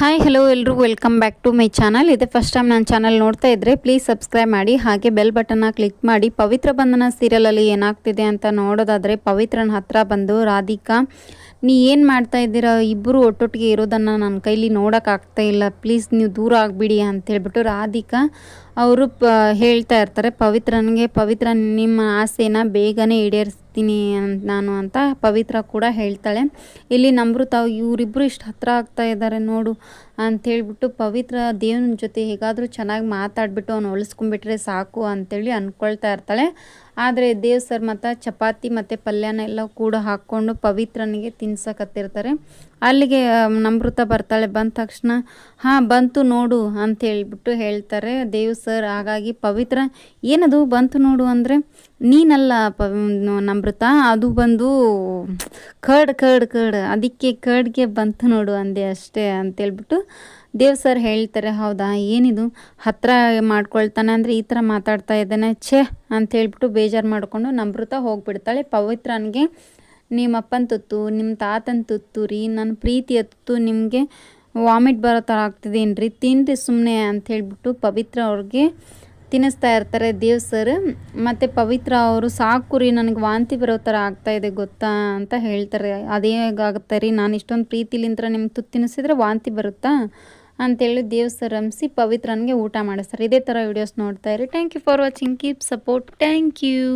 Hi hello ಎಲ್ಲರೂ welcome back to my channel. ಇದೆ first time ನನ್ನ ಚಾನಲ್ ನೋಡ್ತಾ ಇದ್ದರೆ ಪ್ಲೀಸ್ ಸಬ್ಸ್ಕ್ರೈಬ್ ಮಾಡಿ, ಹಾಗೆ ಬೆಲ್ ಬಟನ್ನ ಕ್ಲಿಕ್ ಮಾಡಿ. ಪವಿತ್ರ ಬಂಧನ ಸೀರಿಯಲಲ್ಲಿ ಏನಾಗ್ತಿದೆ ಅಂತ ನೋಡೋದಾದರೆ, ಪವಿತ್ರನ ಹತ್ರ ಬಂದು ರಾಧಿಕಾ, ನೀ ಏನು ಮಾಡ್ತಾ ಇದ್ದೀರಾ, ಇಬ್ಬರು ಒಟ್ಟೊಟ್ಟಿಗೆ ಇರೋದನ್ನು ನನ್ನ ಕೈಲಿ ನೋಡೋಕ್ಕಾಗ್ತಾ ಇಲ್ಲ, ಪ್ಲೀಸ್ ನೀವು ದೂರ ಆಗಿಬಿಡಿ ಅಂತೇಳ್ಬಿಟ್ಟು ರಾಧಿಕಾ ಅವರು ಹೇಳ್ತಾ ಇರ್ತಾರೆ ಪವಿತ್ರನಿಗೆ. ಪವಿತ್ರ ನಿಮ್ಮ ಆಸೆನ ಬೇಗನೆ ಈಡೇರಿಸ್ತೀನಿ ನಾನು ಅಂತ ಪವಿತ್ರ ಕೂಡ ಹೇಳ್ತಾಳೆ. ಇಲ್ಲಿ ನಮೃತ ಇವರಿಬ್ಬರು ಇಷ್ಟು ಹತ್ರ ಆಗ್ತಾ ಇದ್ದಾರೆ ನೋಡು ಅಂಥೇಳ್ಬಿಟ್ಟು ಪವಿತ್ರ ದೇವನ ಜೊತೆ ಹೇಗಾದರೂ ಚೆನ್ನಾಗಿ ಮಾತಾಡಿಬಿಟ್ಟು ಅವನು ಒಲಿಸ್ಕೊಂಡ್ಬಿಟ್ರೆ ಸಾಕು ಅಂಥೇಳಿ ಅಂದ್ಕೊಳ್ತಾ ಇರ್ತಾಳೆ. ಆದರೆ ದೇವ್ ಸರ್ ಮತ್ತು ಚಪಾತಿ ಮತ್ತು ಪಲ್ಯನೆಲ್ಲ ಕೂಡ ಹಾಕ್ಕೊಂಡು ಪವಿತ್ರನಿಗೆ ತಿನ್ಸಕತ್ತಿರ್ತಾರೆ. ಅಲ್ಲಿಗೆ ನಮೃತ ಬರ್ತಾಳೆ. ಬಂದ ತಕ್ಷಣ ಹಾಂ ಬಂತು ನೋಡು ಅಂಥೇಳ್ಬಿಟ್ಟು ಹೇಳ್ತಾರೆ ದೇವ್ ಸರ್. ಹಾಗಾಗಿ ಪವಿತ್ರ ಏನದು ಬಂತು ನೋಡು ಅಂದರೆ, ನೀನಲ್ಲ ನಮೃತ, ಅದು ಬಂದು ಕರ್ಡ್ ಅದಕ್ಕೆ ಕರ್ಡ್ಗೆ ಬಂತು ನೋಡು ಅಂದೆ ಅಷ್ಟೇ ಅಂತೇಳ್ಬಿಟ್ಟು ದೇವ್ ಸರ್ ಹೇಳ್ತಾರೆ. ಹೌದಾ, ಏನಿದು ಹತ್ತಿರ ಮಾಡ್ಕೊಳ್ತಾನೆ ಅಂದರೆ ಈ ಥರ ಮಾತಾಡ್ತಾ ಇದ್ದಾನೆ, ಛೇ ಅಂಥೇಳ್ಬಿಟ್ಟು ಬೇಜಾರು ಮಾಡಿಕೊಂಡು ನಮೃತ ಹೋಗಿಬಿಡ್ತಾಳೆ. ಪವಿತ್ರನಿಗೆ ನಿಮ್ಮಪ್ಪನ ತುತ್ತು, ನಿಮ್ಮ ತಾತನ ತುತ್ತು ರೀ, ನನ್ನ ಪ್ರೀತಿಯ ತುತ್ತು ನಿಮಗೆ ವಾಮಿಟ್ ಬರೋ ಥರ ಆಗ್ತಿದೇನು ರೀ, ತಿನ್ನಿರಿ ಸುಮ್ಮನೆ ಅಂಥೇಳ್ಬಿಟ್ಟು ಪವಿತ್ರ ಅವ್ರಿಗೆ ತಿನ್ನಿಸ್ತಾ ಇರ್ತಾರೆ ದೇವ್ ಸರ್. ಮತ್ತು ಪವಿತ್ರ ಅವರು ಸಾಕು ರೀ, ನನಗೆ ವಾಂತಿ ಬರೋ ಥರ ಆಗ್ತಾಯಿದೆ ಗೊತ್ತಾ ಅಂತ ಹೇಳ್ತಾರೆ. ಅದೇ ಹೇಗಾಗುತ್ತೆ ರೀ, ನಾನು ಇಷ್ಟೊಂದು ಪ್ರೀತಿಲಿಂತ್ರ ನಿಮ್ಗೆ ತುತ್ತು ತಿನ್ನಿಸಿದ್ರೆ ವಾಂತಿ ಬರುತ್ತಾ ಅಂತೇಳಿ ದೇವ್ ಸರ್ ರಂಸಿ ಪವಿತ್ರನಿಗೆ ಊಟ ಮಾಡಿಸ್ತಾರೆ. ಇದೇ ಥರ ವೀಡಿಯೋಸ್ ನೋಡ್ತಾ ಇರಿ. Thank you for watching, keep support, thank you.